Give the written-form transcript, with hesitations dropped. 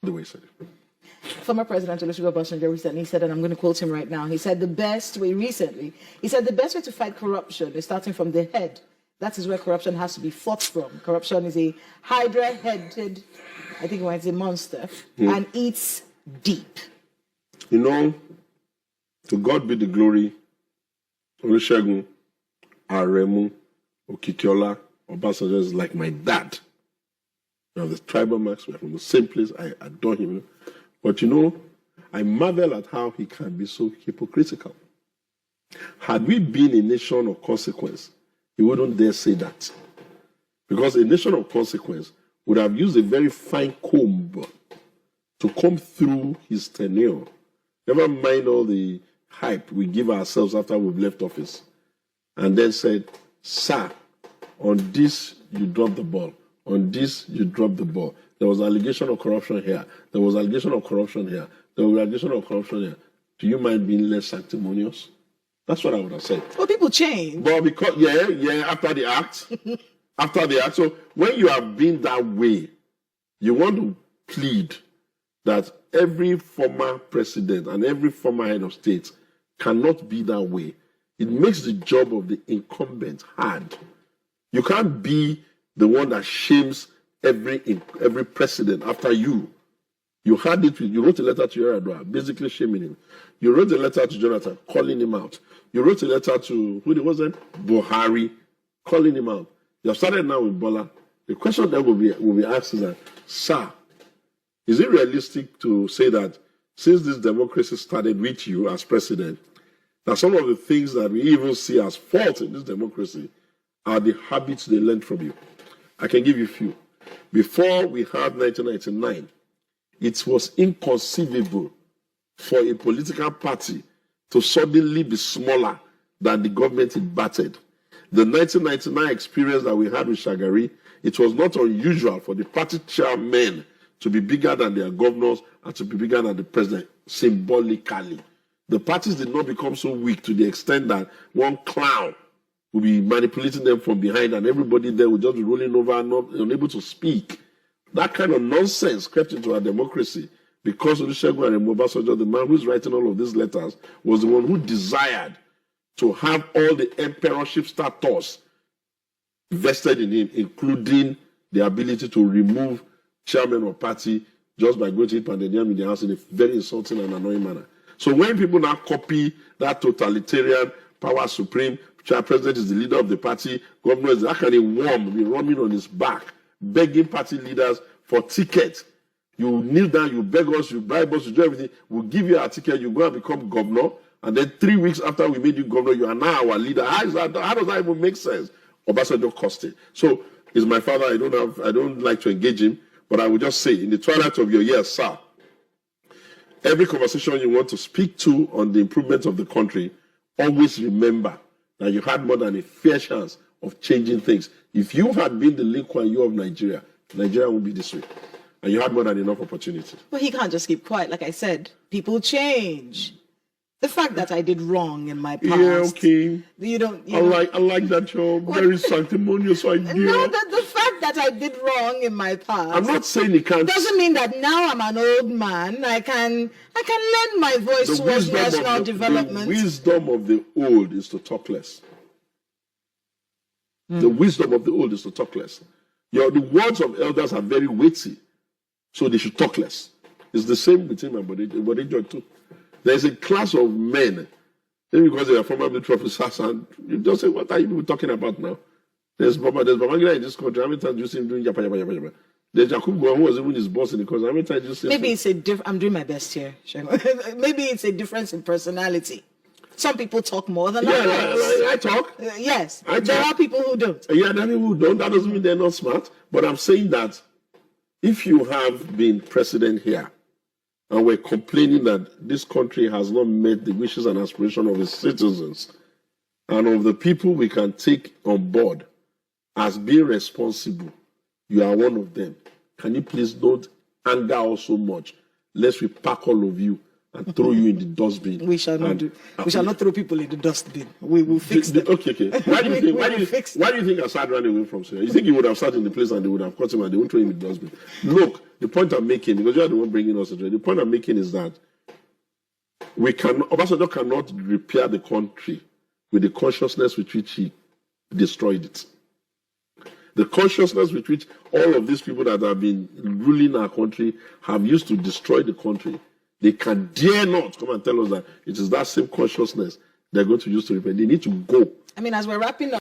The way he said it. Former President Olusegun Obasanjo recently said, and I'm going to quote him right now, he said the best way to fight corruption is starting from the head. That is where corruption has to be fought from. Corruption is a hydra-headed, I think it's a monster, and eats deep. You know, to God be the glory, Olusegun, Aremu, Okikiola, Obasanjo is like my dad. We have the tribal marks, we're from the same place, I adore him. But you know, I marvel at how he can be so hypocritical. Had we been a nation of consequence, he wouldn't dare say that. Because a nation of consequence would have used a very fine comb to comb through his tenure. Never mind all the hype we give ourselves after we've left office. And then said, sir, on this you dropped the ball. On this you dropped the ball. There was allegation of corruption here. There was allegation of corruption here. There was allegation of corruption here. Do you mind being less sanctimonious? That's what I would have said. Well, people change. But because, after the act. After the act. So when you have been that way, you want to plead that every former president and every former head of state cannot be that way. It makes the job of the incumbent hard. You can't be the one that shames every president after you. You wrote a letter to Yar'Adua, basically shaming him. You wrote a letter to Jonathan, calling him out. You wrote a letter to, who was it? Buhari, calling him out. You have started now with Bola. The question that will be asked is that, sir, is it realistic to say that since this democracy started with you as president, that some of the things that we even see as fault in this democracy are the habits they learned from you? I can give you a few. Before we had 1999, it was inconceivable for a political party to suddenly be smaller than the government it battered. The 1999 experience that we had with Shagari, it was not unusual for the party chairmen to be bigger than their governors and to be bigger than the president, symbolically. The parties did not become so weak to the extent that one clown will be manipulating them from behind and everybody there will just be rolling over and not unable to speak. That kind of nonsense crept into our democracy because Olusegun Obasanjo, the man who's writing all of these letters, was the one who desired to have all the emperorship status vested in him, including the ability to remove chairman of party just by going to Pandeniam in the house in a very insulting and annoying manner. So when people now copy that totalitarian power supreme, president is the leader of the party, governor is that kind of worm be running on his back, begging party leaders for tickets. You kneel down, you beg us, you bribe us, you do everything. We'll give you a ticket, you go and become governor. And then 3 weeks after we made you governor, you are now our leader. How does that even make sense? Obasanjo cost it. So he's my father. I don't like to engage him, but I will just say, in the twilight of your years, sir, every conversation you want to speak to on the improvement of the country, always remember that you had more than a fair chance of changing things. If you had been the Lee Kuan Yew of Nigeria, Nigeria would be this way. And you had more than enough opportunity. Well, he can't just keep quiet. Like I said, people change. The fact that I did wrong in my past. Yeah, okay. I like that your very sanctimonious idea. No, the fact that I did wrong in my past. I'm not saying it can't. Doesn't mean that now I'm an old man. I can lend my voice towards national development. The wisdom of the old is to talk less. The wisdom of the old is to talk less. The words of elders are very weighty, so they should talk less. It's the same with him and Bode George too. There's a class of men, maybe because they are former military officers, and you just say, what are you people talking about now? There's Babangida in this country. How many times do you see him doing yapa? There's Jakub Gowon, who was even his boss in the country. How many times do you see him? Maybe it's I'm doing my best here. Maybe it's a difference in personality. Some people talk more than others. I talk. Yes. There are people who don't. Yeah, there are people who don't. That doesn't mean they're not smart. But I'm saying that if you have been president here, and we're complaining that this country has not met the wishes and aspirations of its citizens and of the people we can take on board as being responsible, you are one of them. Can you please don't anger us so much, lest we pack all of you and throw you in the dustbin? We shall not we shall not throw people in the dustbin. We will fix them. Okay. Why do you think Assad ran away from Syria? You think he would have sat in the place and they would have caught him and they would throw him in the dustbin? Look, the point I'm making, because you are the one bringing us into it, the point I'm making is that Obasanjo cannot repair the country with the consciousness with which he destroyed it. The consciousness with which all of these people that have been ruling our country have used to destroy the country, they can dare not come and tell us that it is that same consciousness they're going to use to repair. They need to go. I mean, as we're wrapping up,